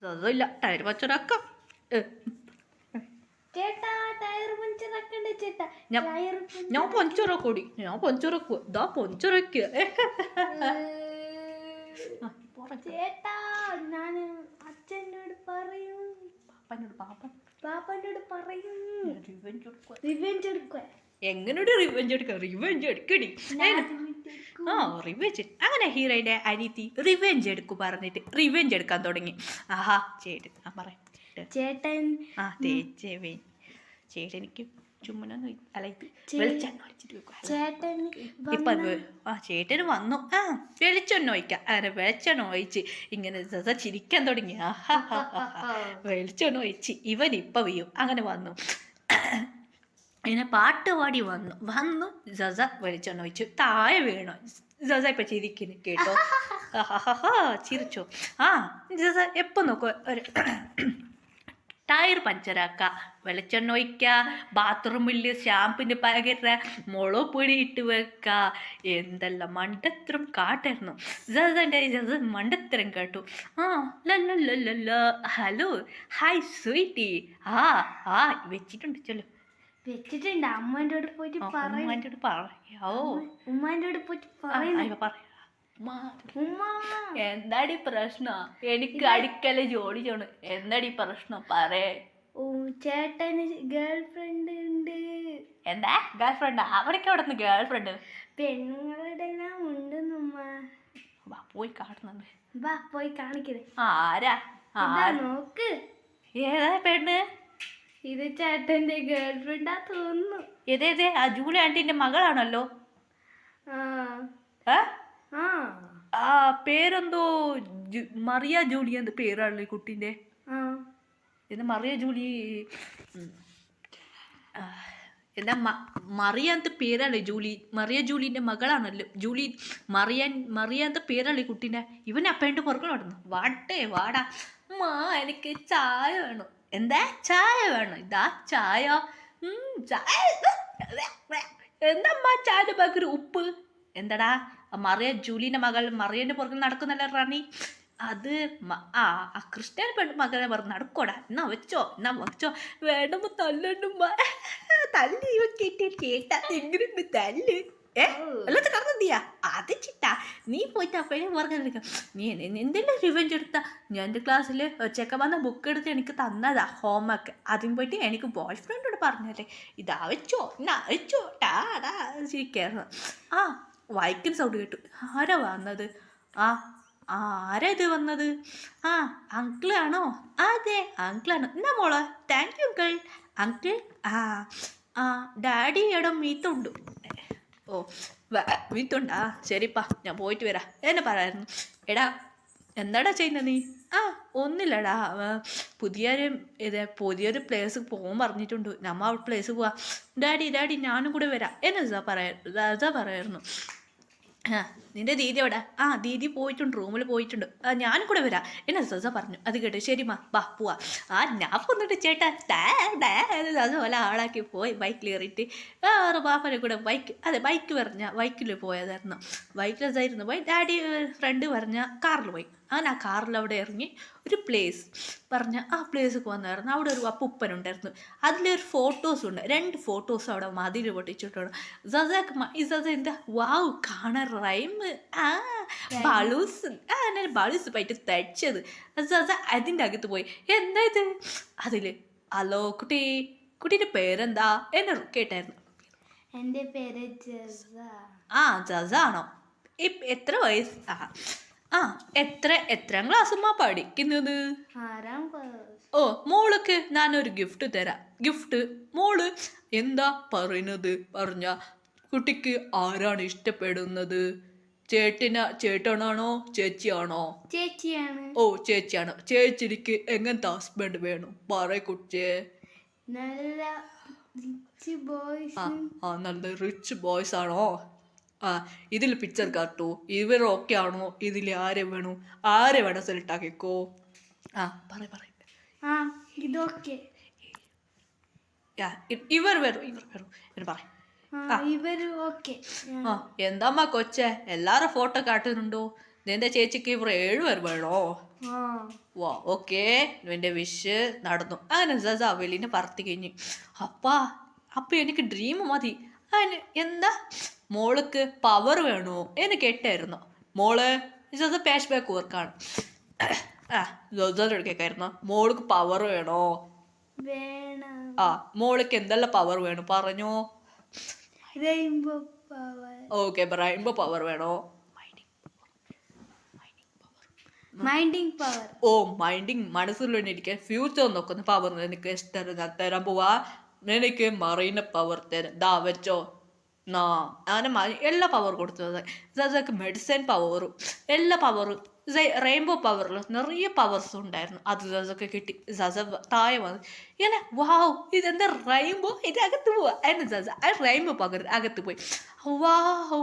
അതല്ല ടയർ പഞ്ചറാക്കാം. ചേട്ടാ ടയർ പഞ്ചറാക്കണ്ടേ ചേട്ടാ? ഞാൻ പഞ്ചറാക്കൂടി, ഞാൻ പഞ്ചറാക്കുക. ഇതാ പഞ്ചറാക്കുക. ചേട്ടാ ഞാൻ അച്ഛനോട് പറയും, പാപ്പനോട് പറയും. റിവെഞ്ച് എടുക്കുക. എങ്ങനോട് റിവെഞ്ച് എടുക്ക? റിവെഞ്ച് എടുക്കടി. ആ റിവെഞ്ച്. അങ്ങനെ ഹീറോയുടെ അനിയത്തി റിവെഞ്ച് എടുക്കും പറഞ്ഞിട്ട് റിവെഞ്ച് എടുക്കാൻ തുടങ്ങി. ആഹാ ചേട്ടൻ ആ പറയാം ചേട്ടൻ ആ തേച്ചേവേ ചേട്ടനിക്ക് ചുമ്മനൊന്നും വെളിച്ചെണ്ണ ഒഴിച്ചിട്ട് ചേട്ടൻ ഇപ്പൊ ആ ചേട്ടന് വന്നു. ആ വെളിച്ചെണ്ണ ഒഴിക്കാം. അങ്ങനെ വെളിച്ചെണ്ണ ഒഴിച്ച് ഇങ്ങനെ ചിരിക്കാൻ തുടങ്ങി. വെളിച്ചെണ്ണ ഒഴിച്ച് ഇവൻ ഇപ്പൊ വീയും. അങ്ങനെ വന്നു. ഇങ്ങനെ പാട്ട് പാടി വന്നു സസ വെളിച്ചെണ്ണ ഒഴിച്ചു താഴെ വീണു. സസ ഇപ്പൊ ചിരിക്കുന്നു കേട്ടോ. ചിരിച്ചോ? ആ സസ എപ്പോ നോക്കോ ഒരു ടയർ പഞ്ചറാക്ക, വെളിച്ചെണ്ണ ഒഴിക്ക, ബാത്റൂമിൽ ഷാമ്പിന് പകരം മുളക് പൊടി ഇട്ട് വെക്ക, എന്തെല്ലാം മണ്ടത്തരം കാട്ടായിരുന്നു. ജസ മണ്ടത്തരം കേട്ടു. ആ ലല്ല ഹലോ ഹായ് സ്വീറ്റി. ആ വെച്ചിട്ടുണ്ട് ചൊല്ലു. വെച്ചിട്ടുണ്ട്. അമ്മേൻ്റെ പോയിട്ട് ഉമ്മാൻ്റെ പോയിട്ട് പറയാ. എന്താടി പ്രശ്നം? എനിക്ക് അടിക്കല് ജോലി ചോണ്. എന്താടി പ്രശ്നം പറയേ. ചേട്ടന് ഗേൾ ഫ്രണ്ട് ഉണ്ട്. എന്താ ഗേൾ ഫ്രണ്ടാ? അവരൊക്കെ അവിടെ നിന്ന് ഗേൾ ഫ്രണ്ട് പെണ്ണുങ്ങളുടെ എല്ലാം ഉണ്ടെന്നുമ്മ. പോയി കാണുന്നുണ്ട്. വാ പോയി കാണിക്കത്. ആരാ നോക്ക്. ഏതാ പെണ്ണ്? ഇത് ചേട്ടന്റെ ഗേൾ ഫ്രണ്ടാ തോന്നുന്നു. ഏതേതേ? ആ ജൂലി ആന്റിന്റെ മകളാണല്ലോ. ആ പേരെന്തോ മറിയ ജൂലി എന്ത് പേരാണല്ലോ ഈ കുട്ടീൻ്റെ? എന്താ മറിയ ജൂലി? എന്താ മറിയ എന്ത് പേരാണല്ലോ? മറിയ ജൂലിൻ്റെ മകളാണല്ലോ ജൂലി. മറിയ എന്ത് പേരാണല്ലോ ഈ കുട്ടീൻ്റെ? ഇവൻ അപ്പേൻ്റെ പുറകെ നടന്നു. വാടാ എനിക്ക് ചായ വേണം. എന്താ ചായ വേണം? ഇതാ ചായ. എന്തമ്മ ചായൻ്റെ പകര ഉപ്പ്? എന്താടാ മറിയ ജൂലിൻ്റെ മകൾ മറിയൻ്റെ പുറകിൽ നടക്കുന്നല്ല റാണി? അത് ആ ക്രിസ്ത്യൻ മകളെ പറഞ്ഞ് നടക്കോടാ. എന്നാ വെച്ചോ. വേണ്ടുമ്പോ തല്ലുണ്ടുമ്പ തല്ലി കേട്ടാ എങ്ങനെയുണ്ട് തല്ല്? അല്ലാത്ത കറന്നിയാ അത് ചിട്ടാ. നീ പോയിട്ട് അപ്പഴേ പറഞ്ഞെടുക്കാം. നീ എന്തെങ്കിലും റിവെഞ്ച് എടുത്താ? ഞാൻ എൻ്റെ ക്ലാസ്സിൽ ചെക്കൻ വന്ന ബുക്ക് എടുത്ത് എനിക്ക് തന്നതാ ഹോംവർക്ക്. അതിന് പോയിട്ട് എനിക്ക് ബോയ് ഫ്രണ്ടോട് പറഞ്ഞല്ലേ ഇതാ വെച്ചോ ടാടാ ചിരിക്കായിരുന്നു. ആ വായിക്കുന്ന സൗണ്ട് കേട്ടു. ആരാ വന്നത്? ആരാ ഇത് വന്നത്? ആ അങ്കിളാണോ? അതെ അങ്കിളാണ്. എന്നാ മോളെ താങ്ക് യു അങ്കിൾ. ഡാഡി എടാ മീത്തുണ്ട്. ഓ മീത്തുണ്ടാ? ശരിപ്പാ ഞാൻ പോയിട്ട് വരാം. എന്നെ പറയായിരുന്നു. എടാ എന്താടാ ചെയ്യുന്നത് നീ? ഒന്നില്ലടാ പുതിയൊരു പ്ലേസ് പോകാൻ പറഞ്ഞിട്ടുണ്ട്. നമ്മ ആ പ്ലേസ് പോവാ. ഡാഡി ഞാനും കൂടെ വരാം എന്നെ പറയായിരുന്നു. നിന്റെ ദീദി എവിടെ? ദീദി പോയിട്ടുണ്ട്, റൂമിൽ പോയിട്ടുണ്ട്. ഞാനും കൂടെ വരാം എന്നെ സസ പറഞ്ഞു. അത് കേട്ടു. ശരിമാ ബാ പോവാ. ഞാൻ പോന്നിട്ട് ചേട്ടാ സസ പോലെ ആളാക്കി പോയി ബൈക്കിൽ കയറിയിട്ട്. ബാപ്പനെ കൂടെ ബൈക്ക് പറഞ്ഞ ബൈക്കിൽ പോയതായിരുന്നു. ബൈക്കിലതായിരുന്നു പോയി. ഡാഡി ഫ്രണ്ട് പറഞ്ഞ കാറിൽ പോയി. അങ്ങനെ ആ കാറിൽ അവിടെ ഇറങ്ങി ഒരു പ്ലേസ് പറഞ്ഞ ആ പ്ലേസൊക്കെ വന്നായിരുന്നു. അവിടെ ഒരു അപ്പുപ്പനുണ്ടായിരുന്നു. അതിലൊരു ഫോട്ടോസുണ്ട്. 2 ഫോട്ടോസ് അവിടെ മതിൽ പൊട്ടിച്ചിട്ടുണ്ട്. സസ എന്താ വാവ് കാണാൻ റൈമ്. ബളൂസ് ബളൂസ് പോയിട്ട് തയ്ച്ചത്. സസ അതിൻ്റെ അകത്ത് പോയി. എന്താ ഇത്? അതില് ഹലോ കുട്ടീൻ്റെ പേരെന്താ എന്നെ കേട്ടായിരുന്നു. എൻ്റെ പേര് ജസ. ജസ ആണോ? എത്ര വയസ്സ്? എത്രാം ക്ലാസ്സുമാ പഠിക്കുന്നത്? 6ാം ക്ലാസ്. ഓ മോൾക്ക് ഞാനൊരു ഗിഫ്റ്റ് തരാം. ഗിഫ്റ്റ് മോള് എന്താ പറയുന്നത്? പറഞ്ഞ കുട്ടിക്ക് ആരാണ് ഇഷ്ടപ്പെടുന്നത്? ചേട്ടനാണോ ചേച്ചിയാണോ? ചേച്ചിയാണ്. ഓ ചേച്ചിയാണ്. ചേച്ചിക്ക് എങ്ങനത്തെ ഹസ്ബൻഡ് വേണം? പറയ കുട്ടിയെ. നല്ല റിച്ച് ബോയ്സ്. നല്ല റിച്ച് ബോയ്സ് ആണോ? ഇതിൽ പിക്ചർ കാട്ടു. ഇവർ ഓക്കെ ആണോ? ഇതിൽ ആരെ വേണം സെലക്ട് ആക്കിക്കോ. പറ. ഇതൊക്കെ ഇവർ വരും എന്ന് പറ. ഇവര് ഓക്കെ. എന്താമ്മ കൊച്ചെ എല്ലാരും ഫോട്ടോ കാട്ടുന്നുണ്ടോ? നിന്റെ ചേച്ചിക്ക് ഇവിടെ 7 പേർ വേണോ? ആ വാ ഓക്കെ, എൻ്റെ വിഷ് നടന്നു. അങ്ങനെ സസ വെളിനെ പറത്തി കഴിഞ്ഞു. അപ്പ എനിക്ക് ഡ്രീം മതി. അതിന് എന്താ മോൾക്ക് പവർ വേണോ എന്ന് കേട്ടായിരുന്നു. മോള് സസ പാഷ് ബാക്ക് വർക്കാണ്. സസയുടെ കേൾക്കായിരുന്നു. മോൾക്ക് പവർ വേണോ? വേണം. മോൾക്ക് എന്തെല്ലാം പവർ വേണം പറഞ്ഞോ. Rainbow power. Okay, rainbow power വേണോ? Minding power. ഓ മൈൻഡിങ്, മനസ്സിലുണ്ടിരിക്കാൻ ഫ്യൂച്ചർ നോക്കുന്ന പവർ എനിക്ക് ഇഷ്ടം. ഞാൻ തരാൻ പോവാ. എനിക്ക് മറീന പവർ തരാം. ദാ വെച്ചോ. അങ്ങനെ എല്ലാ പവർ കൊടുത്തത്. സസക്ക് മെഡിസിൻ പവറും എല്ലാ പവറും റെയിൻബോ പവറിൽ നിറയെ പവേഴ്സ് ഉണ്ടായിരുന്നു. അത് സസക്ക് കിട്ടി. സസ താഴെ വന്നു ഇങ്ങനെ വാവ് ഇതെന്താ റെയിൻബോ, ഇത് അകത്ത് പോവാ എന്ന് സസ ആ റെയിൻബോ പവർ അകത്ത് പോയി. വാവ്